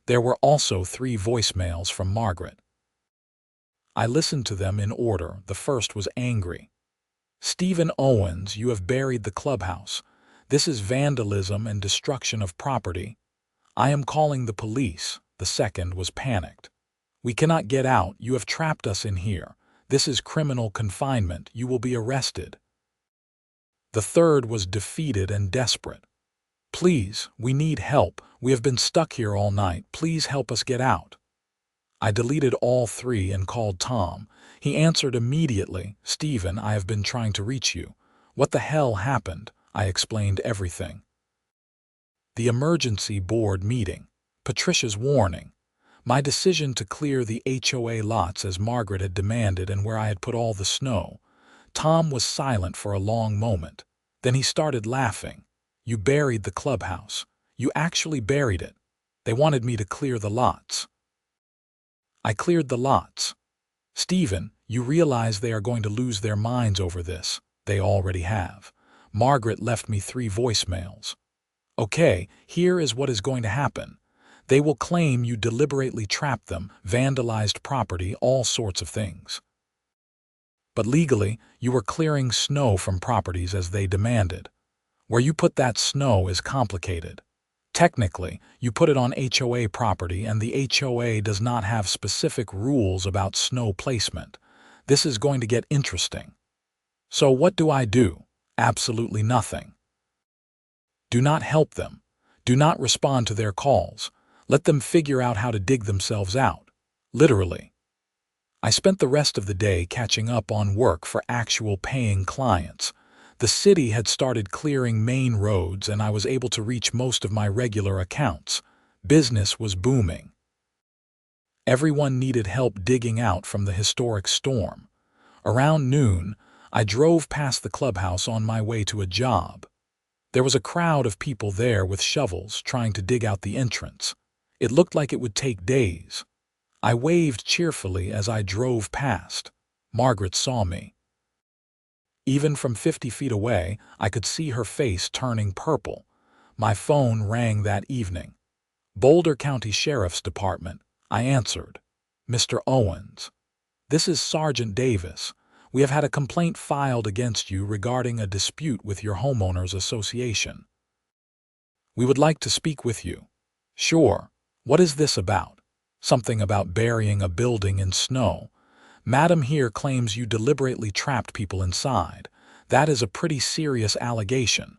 There were also 3 voicemails from Margaret. I listened to them in order. The first was angry. "Stephen Owens, you have buried the clubhouse. This is vandalism and destruction of property. I am calling the police." The second was panicked. "We cannot get out. You have trapped us in here. This is criminal confinement. You will be arrested." The third was defeated and desperate. "Please, we need help. We have been stuck here all night. Please help us get out." I deleted all 3 and called Tom. He answered immediately. "Stephen, I have been trying to reach you." "What the hell happened?" I explained everything. The emergency board meeting. Patricia's warning. My decision to clear the HOA lots as Margaret had demanded and where I had put all the snow. Tom was silent for a long moment. Then he started laughing. "You buried the clubhouse. You actually buried it. They wanted me to clear the lots." I cleared the lots. "Stephen, you realize they are going to lose their minds over this." "They already have." Margaret left me 3 voicemails. "Okay, here is what is going to happen. They will claim you deliberately trapped them, vandalized property, all sorts of things. But legally, you were clearing snow from properties as they demanded. Where you put that snow is complicated. Technically, you put it on HOA property and the HOA does not have specific rules about snow placement. This is going to get interesting. So what do I do? Absolutely nothing. Do not help them. Do not respond to their calls. Let them figure out how to dig themselves out. Literally. I spent the rest of the day catching up on work for actual paying clients. The city had started clearing main roads and I was able to reach most of my regular accounts. Business was booming. Everyone needed help digging out from the historic storm. Around noon, I drove past the clubhouse on my way to a job. There was a crowd of people there with shovels trying to dig out the entrance. It looked like it would take days. I waved cheerfully as I drove past. Margaret saw me. Even from 50 feet away, I could see her face turning purple. My phone rang that evening. Boulder County Sheriff's Department. I answered. Mr. Owens. This is Sergeant Davis. We have had a complaint filed against you regarding a dispute with your homeowners association. We would like to speak with you. Sure. What is this about? Something about burying a building in snow. Madam here claims you deliberately trapped people inside. That is a pretty serious allegation.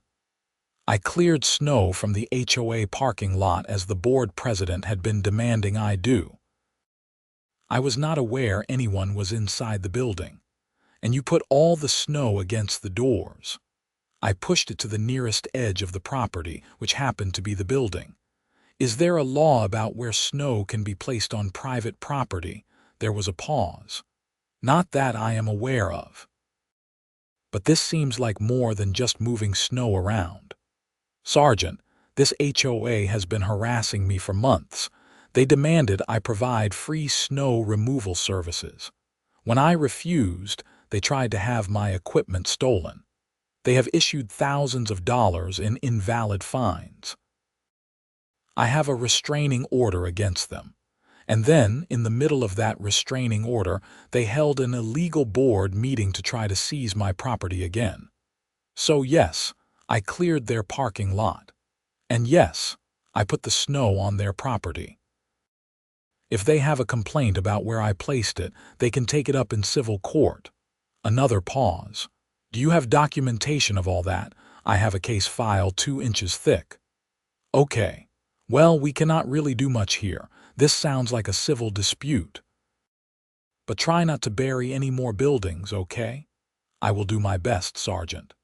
I cleared snow from the HOA parking lot as the board president had been demanding I do. I was not aware anyone was inside the building, and you put all the snow against the doors. I pushed it to the nearest edge of the property, which happened to be the building. Is there a law about where snow can be placed on private property? There was a pause. Not that I am aware of. But this seems like more than just moving snow around. Sergeant, this HOA has been harassing me for months. They demanded I provide free snow removal services. When I refused, they tried to have my equipment stolen. They have issued thousands of dollars in invalid fines. I have a restraining order against them. And then, in the middle of that restraining order, they held an illegal board meeting to try to seize my property again. So yes, I cleared their parking lot. And yes, I put the snow on their property. If they have a complaint about where I placed it, they can take it up in civil court. Another pause. Do you have documentation of all that? I have a case file 2 inches thick. Okay. Well, we cannot really do much here. This sounds like a civil dispute. But try not to bury any more buildings, okay? I will do my best, Sergeant.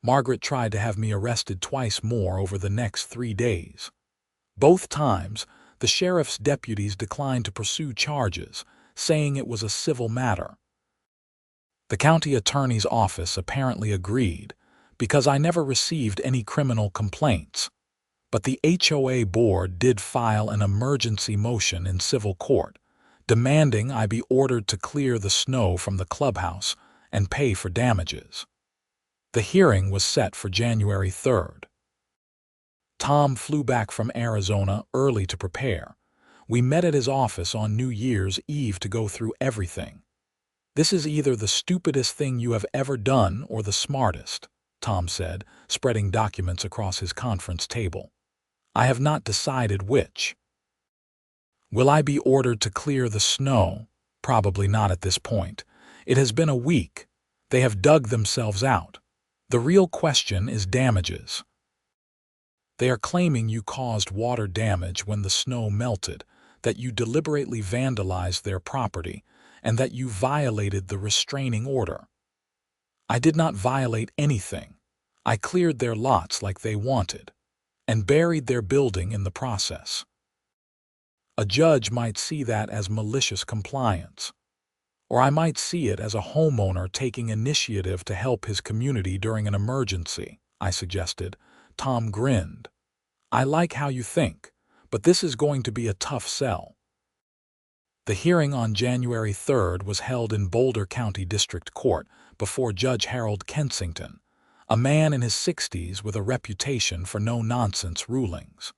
Margaret tried to have me arrested twice more over the next 3 days. Both times, the sheriff's deputies declined to pursue charges, saying it was a civil matter. The county attorney's office apparently agreed, because I never received any criminal complaints. But the HOA board did file an emergency motion in civil court, demanding I be ordered to clear the snow from the clubhouse and pay for damages. The hearing was set for January 3rd. Tom flew back from Arizona early to prepare. We met at his office on New Year's Eve to go through everything. This is either the stupidest thing you have ever done or the smartest, Tom said, spreading documents across his conference table. I have not decided which. Will I be ordered to clear the snow? Probably not at this point. It has been a week. They have dug themselves out. The real question is damages. They are claiming you caused water damage when the snow melted, that you deliberately vandalized their property, and that you violated the restraining order. I did not violate anything. I cleared their lots like they wanted, and buried their building in the process. A judge might see that as malicious compliance. Or I might see it as a homeowner taking initiative to help his community during an emergency, I suggested. Tom grinned. I like how you think, but this is going to be a tough sell. The hearing on January 3rd was held in Boulder County District Court before Judge Harold Kensington, a man in his 60s with a reputation for no-nonsense rulings.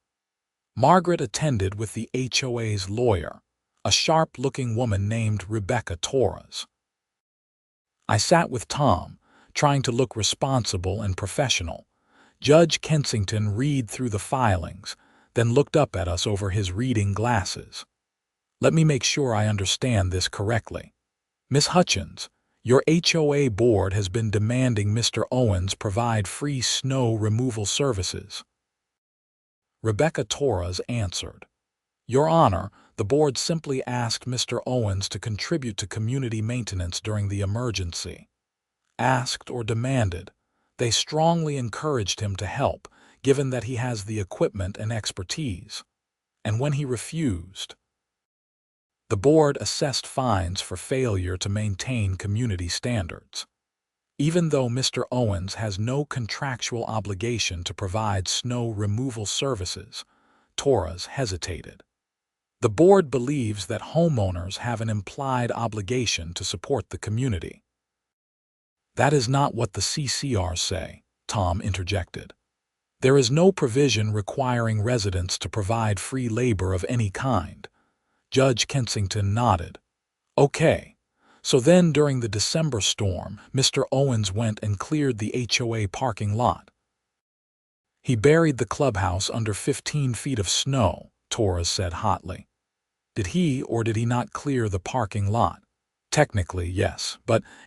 Margaret attended with the HOA's lawyer, a sharp-looking woman named Rebecca Torres. I sat with Tom, trying to look responsible and professional. Judge Kensington read through the filings, then looked up at us over his reading glasses. Let me make sure I understand this correctly. Miss Hutchins, your HOA board has been demanding Mr. Owens provide free snow removal services. Rebecca Torres answered. Your Honor, the board simply asked Mr. Owens to contribute to community maintenance during the emergency. Asked or demanded, they strongly encouraged him to help, given that he has the equipment and expertise. And when he refused, the board assessed fines for failure to maintain community standards. Even though Mr. Owens has no contractual obligation to provide snow removal services, Torres hesitated. The board believes that homeowners have an implied obligation to support the community. That is not what the CCRs say, Tom interjected. There is no provision requiring residents to provide free labor of any kind. Judge Kensington nodded. Okay. So then during the December storm, Mr. Owens went and cleared the HOA parking lot. He buried the clubhouse under 15 feet of snow, Torres said hotly. Did he or did he not clear the parking lot? Technically, yes,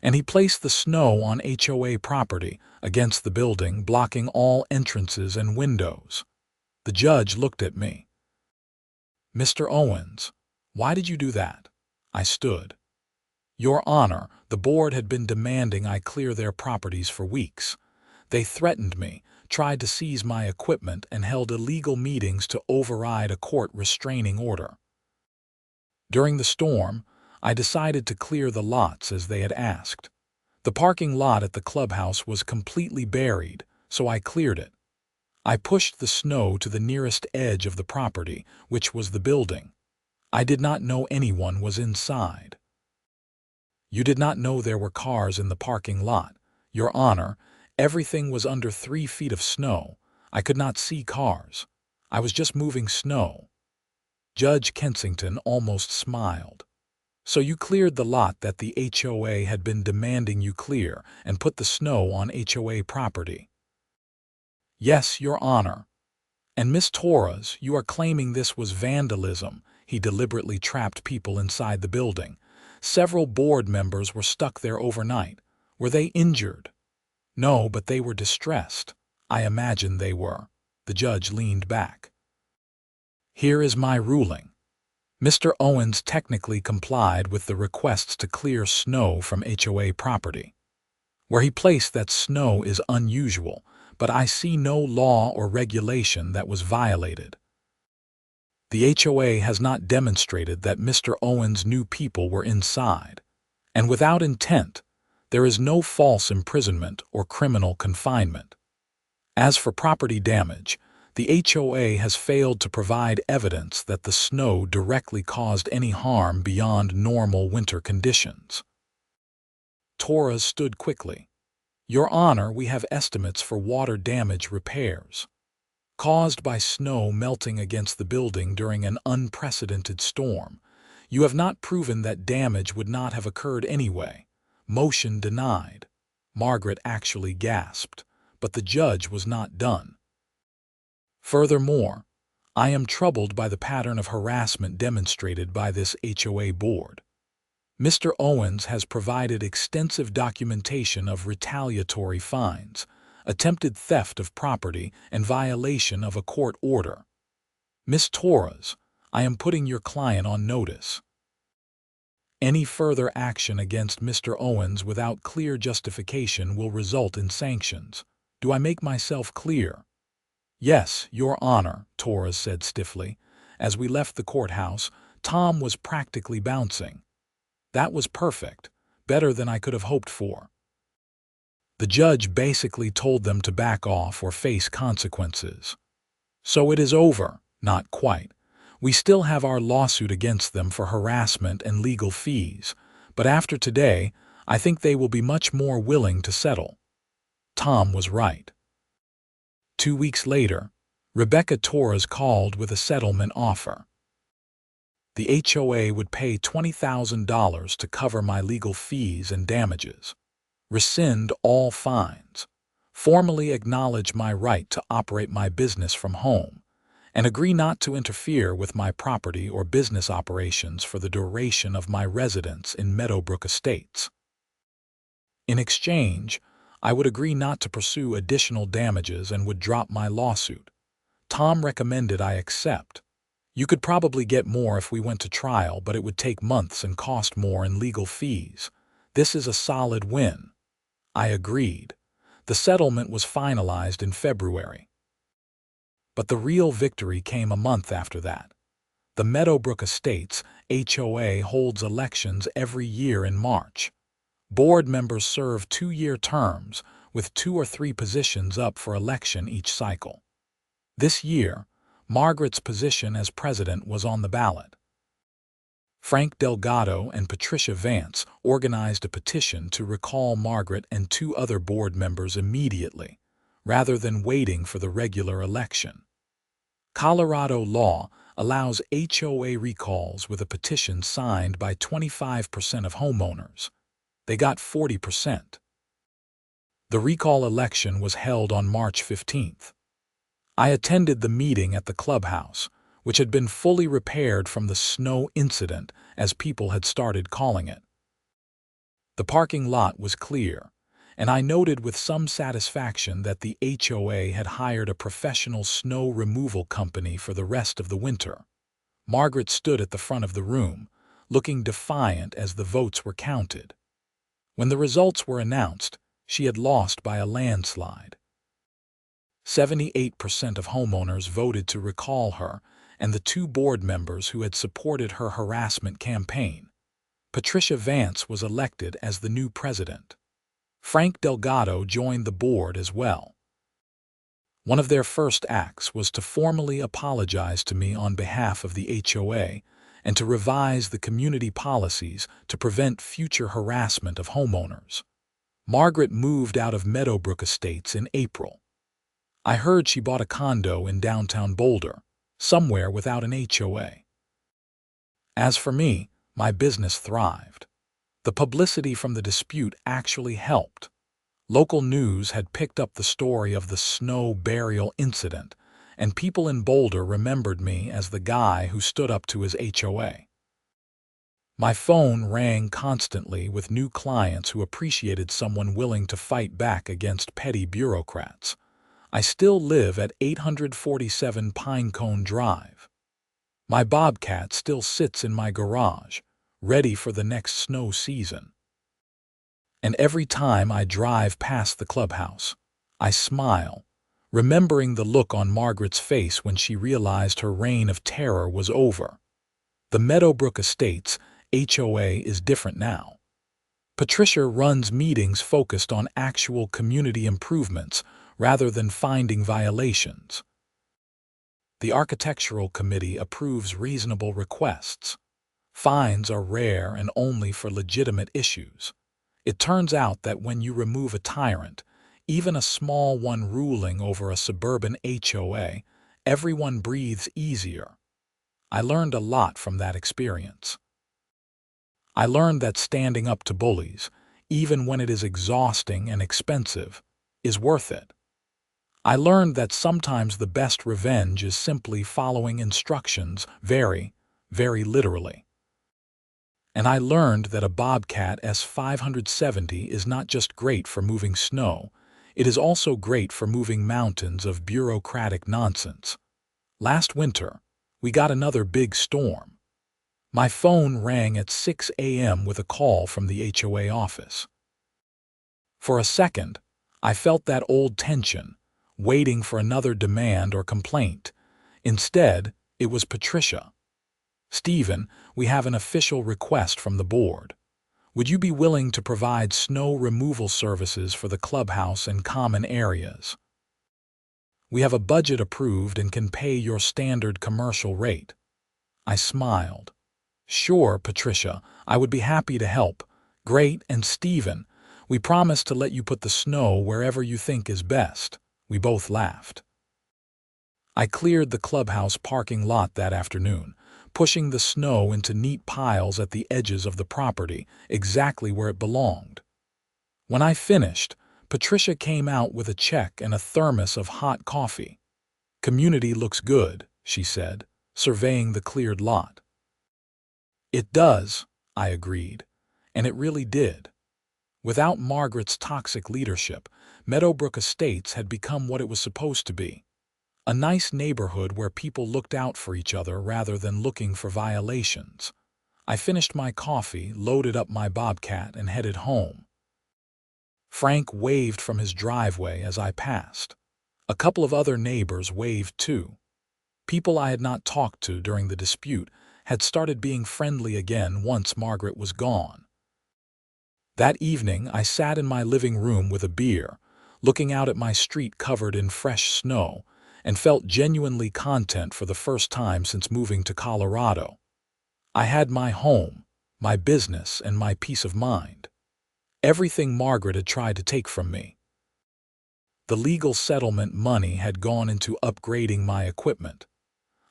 and he placed the snow on HOA property, against the building, blocking all entrances and windows. The judge looked at me. Mr. Owens, why did you do that? I stood. Your Honor, the board had been demanding I clear their properties for weeks. They threatened me, tried to seize my equipment, and held illegal meetings to override a court restraining order. During the storm, I decided to clear the lots as they had asked. The parking lot at the clubhouse was completely buried, so I cleared it. I pushed the snow to the nearest edge of the property, which was the building. I did not know anyone was inside. You did not know there were cars in the parking lot. Your Honor, everything was under 3 feet of snow. I could not see cars. I was just moving snow. Judge Kensington almost smiled. So you cleared the lot that the HOA had been demanding you clear and put the snow on HOA property? Yes, Your Honor. And Miss Torres, you are claiming this was vandalism. He deliberately trapped people inside the building. Several board members were stuck there overnight. Were they injured? No, but they were distressed. I imagine they were. The judge leaned back. Here is my ruling. Mr. Owens technically complied with the requests to clear snow from HOA property. Where he placed that snow is unusual, but I see no law or regulation that was violated. The HOA has not demonstrated that Mr. Owens knew people were inside, and without intent, there is no false imprisonment or criminal confinement. As for property damage, the HOA has failed to provide evidence that the snow directly caused any harm beyond normal winter conditions. Torres stood quickly. Your Honor, we have estimates for water damage repairs caused by snow melting against the building during an unprecedented storm. You have not proven that damage would not have occurred anyway. Motion denied. Margaret actually gasped, but the judge was not done. Furthermore, I am troubled by the pattern of harassment demonstrated by this HOA board. Mr. Owens has provided extensive documentation of retaliatory fines, attempted theft of property, and violation of a court order. Miss Torres, I am putting your client on notice. Any further action against Mr. Owens without clear justification will result in sanctions. Do I make myself clear? Yes, Your Honor, Torres said stiffly. As we left the courthouse, Tom was practically bouncing. That was perfect, better than I could have hoped for. The judge basically told them to back off or face consequences. So it is over? Not quite. We still have our lawsuit against them for harassment and legal fees, but after today, I think they will be much more willing to settle. Tom was right. 2 weeks later, Rebecca Torres called with a settlement offer. The HOA would pay $20,000 to cover my legal fees and damages, rescind all fines, formally acknowledge my right to operate my business from home, and agree not to interfere with my property or business operations for the duration of my residence in Meadowbrook Estates. In exchange, I would agree not to pursue additional damages and would drop my lawsuit. Tom recommended I accept. You could probably get more if we went to trial, but it would take months and cost more in legal fees. This is a solid win. I agreed. The settlement was finalized in February. But the real victory came a month after that. The Meadowbrook Estates HOA holds elections every year in March. Board members serve 2-year terms, with 2 or 3 positions up for election each cycle. This year, Margaret's position as president was on the ballot. Frank Delgado and Patricia Vance organized a petition to recall Margaret and 2 other board members immediately, rather than waiting for the regular election. Colorado law allows HOA recalls with a petition signed by 25% of homeowners. They got 40%. The recall election was held on March 15th. I attended the meeting at the Clubhouse, which had been fully repaired from the snow incident, as people had started calling it. The parking lot was clear, and I noted with some satisfaction that the HOA had hired a professional snow removal company for the rest of the winter. Margaret stood at the front of the room, looking defiant as the votes were counted. When the results were announced, she had lost by a landslide. 78% of homeowners voted to recall her, and the 2 board members who had supported her harassment campaign. Patricia Vance was elected as the new president. Frank Delgado joined the board as well. One of their first acts was to formally apologize to me on behalf of the HOA and to revise the community policies to prevent future harassment of homeowners. Margaret moved out of Meadowbrook Estates in April. I heard she bought a condo in downtown Boulder, somewhere without an HOA. As for me, my business thrived. The publicity from the dispute actually helped. Local news had picked up the story of the snow burial incident, and people in Boulder remembered me as the guy who stood up to his HOA. My phone rang constantly with new clients who appreciated someone willing to fight back against petty bureaucrats. I still live at 847 Pinecone Drive. My Bobcat still sits in my garage, ready for the next snow season. And every time I drive past the Clubhouse, I smile, remembering the look on Margaret's face when she realized her reign of terror was over. The Meadowbrook Estates HOA is different now. Patricia runs meetings focused on actual community improvements rather than finding violations. The Architectural Committee approves reasonable requests. Fines are rare and only for legitimate issues. It turns out that when you remove a tyrant, even a small one ruling over a suburban HOA, everyone breathes easier. I learned a lot from that experience. I learned that standing up to bullies, even when it is exhausting and expensive, is worth it. I learned that sometimes the best revenge is simply following instructions very, very literally. And I learned that a Bobcat S570 is not just great for moving snow, it is also great for moving mountains of bureaucratic nonsense. Last winter, we got another big storm. My phone rang at 6 a.m. with a call from the HOA office. For a second, I felt that old tension, waiting for another demand or complaint. Instead, it was Patricia. "Stephen, we have an official request from the board. Would you be willing to provide snow removal services for the clubhouse and common areas? We have a budget approved and can pay your standard commercial rate." I smiled. "Sure, Patricia, I would be happy to help. Great, and Stephen, we promise to let you put the snow wherever you think is best." We both laughed. I cleared the clubhouse parking lot that afternoon, pushing the snow into neat piles at the edges of the property, exactly where it belonged. When I finished, Patricia came out with a check and a thermos of hot coffee. "Community looks good," she said, surveying the cleared lot. "It does," I agreed, and it really did. Without Margaret's toxic leadership, Meadowbrook Estates had become what it was supposed to be. A nice neighborhood where people looked out for each other rather than looking for violations. I finished my coffee, loaded up my Bobcat, and headed home. Frank waved from his driveway as I passed. A couple of other neighbors waved too. People I had not talked to during the dispute had started being friendly again once Margaret was gone. That evening, I sat in my living room with a beer, looking out at my street covered in fresh snow, and felt genuinely content for the first time since moving to Colorado. I had my home, my business, and my peace of mind. Everything Margaret had tried to take from me. The legal settlement money had gone into upgrading my equipment.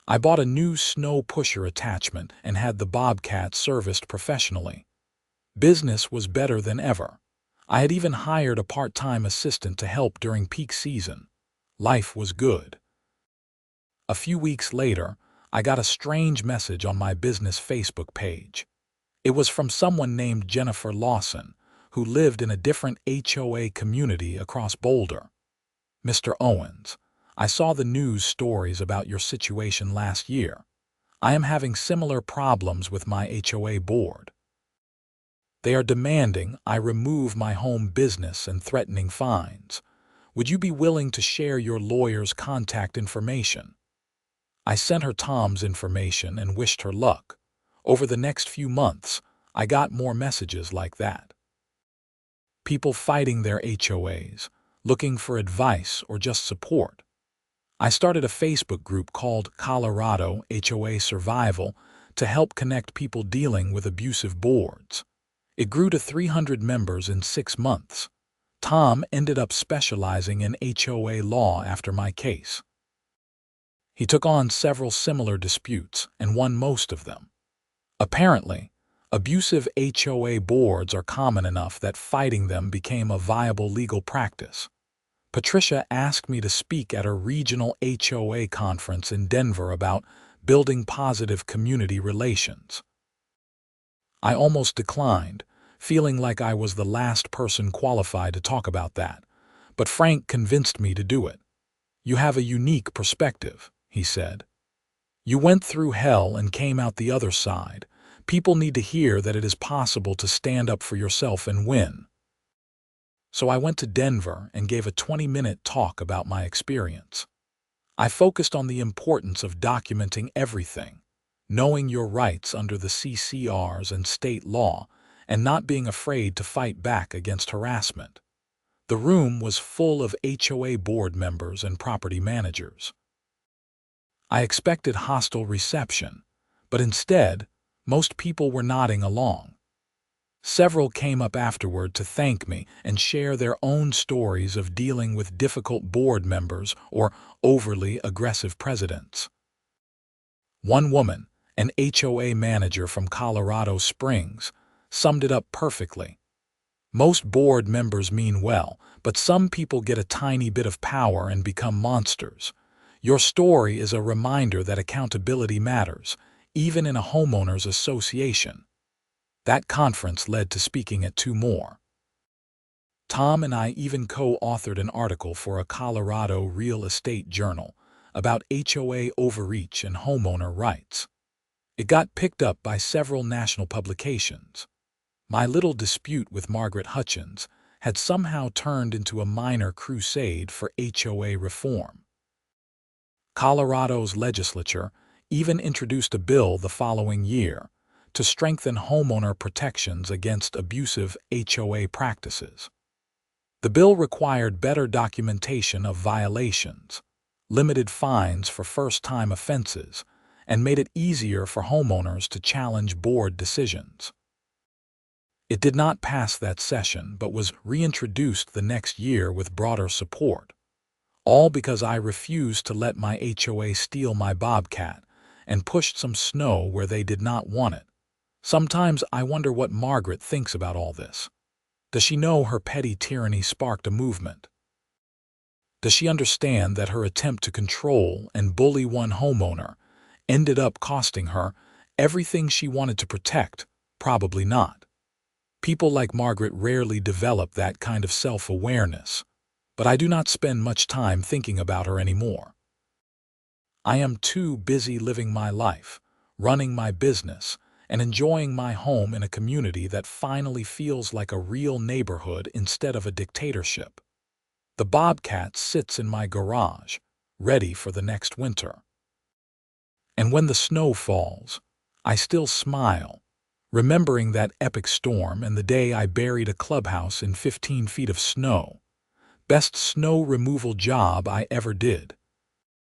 I bought a new snow pusher attachment and had the Bobcat serviced professionally. Business was better than ever. I had even hired a part-time assistant to help during peak season. Life was good. A few weeks later, I got a strange message on my business Facebook page. It was from someone named Jennifer Lawson, who lived in a different HOA community across Boulder. "Mr. Owens, I saw the news stories about your situation last year. I am having similar problems with my HOA board. They are demanding I remove my home business and threatening fines. Would you be willing to share your lawyer's contact information?" I sent her Tom's information and wished her luck. Over the next few months, I got more messages like that. People fighting their HOAs, looking for advice or just support. I started a Facebook group called Colorado HOA Survival to help connect people dealing with abusive boards. It grew to 300 members in 6 months. Tom ended up specializing in HOA law after my case. He took on several similar disputes and won most of them. Apparently, abusive HOA boards are common enough that fighting them became a viable legal practice. Patricia asked me to speak at a regional HOA conference in Denver about building positive community relations. I almost declined, feeling like I was the last person qualified to talk about that, but Frank convinced me to do it. "You have a unique perspective," he said. "You went through hell and came out the other side. People need to hear that it is possible to stand up for yourself and win." So I went to Denver and gave a 20-minute talk about my experience. I focused on the importance of documenting everything, knowing your rights under the CCRs and state law, and not being afraid to fight back against harassment. The room was full of HOA board members and property managers. I expected hostile reception, but instead, most people were nodding along. Several came up afterward to thank me and share their own stories of dealing with difficult board members or overly aggressive presidents. One woman, an HOA manager from Colorado Springs, summed it up perfectly. "Most board members mean well, but some people get a tiny bit of power and become monsters. Your story is a reminder that accountability matters, even in a homeowners association." That conference led to speaking at 2 more. Tom and I even co-authored an article for a Colorado real estate journal about HOA overreach and homeowner rights. It got picked up by several national publications. My little dispute with Margaret Hutchins had somehow turned into a minor crusade for HOA reform. Colorado's legislature even introduced a bill the following year to strengthen homeowner protections against abusive HOA practices. The bill required better documentation of violations, limited fines for first-time offenses, and made it easier for homeowners to challenge board decisions. It did not pass that session but was reintroduced the next year with broader support, all because I refused to let my HOA steal my Bobcat and pushed some snow where they did not want it. Sometimes I wonder what Margaret thinks about all this. Does she know her petty tyranny sparked a movement? Does she understand that her attempt to control and bully one homeowner ended up costing her everything she wanted to protect? Probably not. People like Margaret rarely develop that kind of self-awareness, but I do not spend much time thinking about her anymore. I am too busy living my life, running my business, and enjoying my home in a community that finally feels like a real neighborhood instead of a dictatorship. The Bobcat sits in my garage, ready for the next winter. And when the snow falls, I still smile, remembering that epic storm and the day I buried a clubhouse in 15 feet of snow. Best snow removal job I ever did.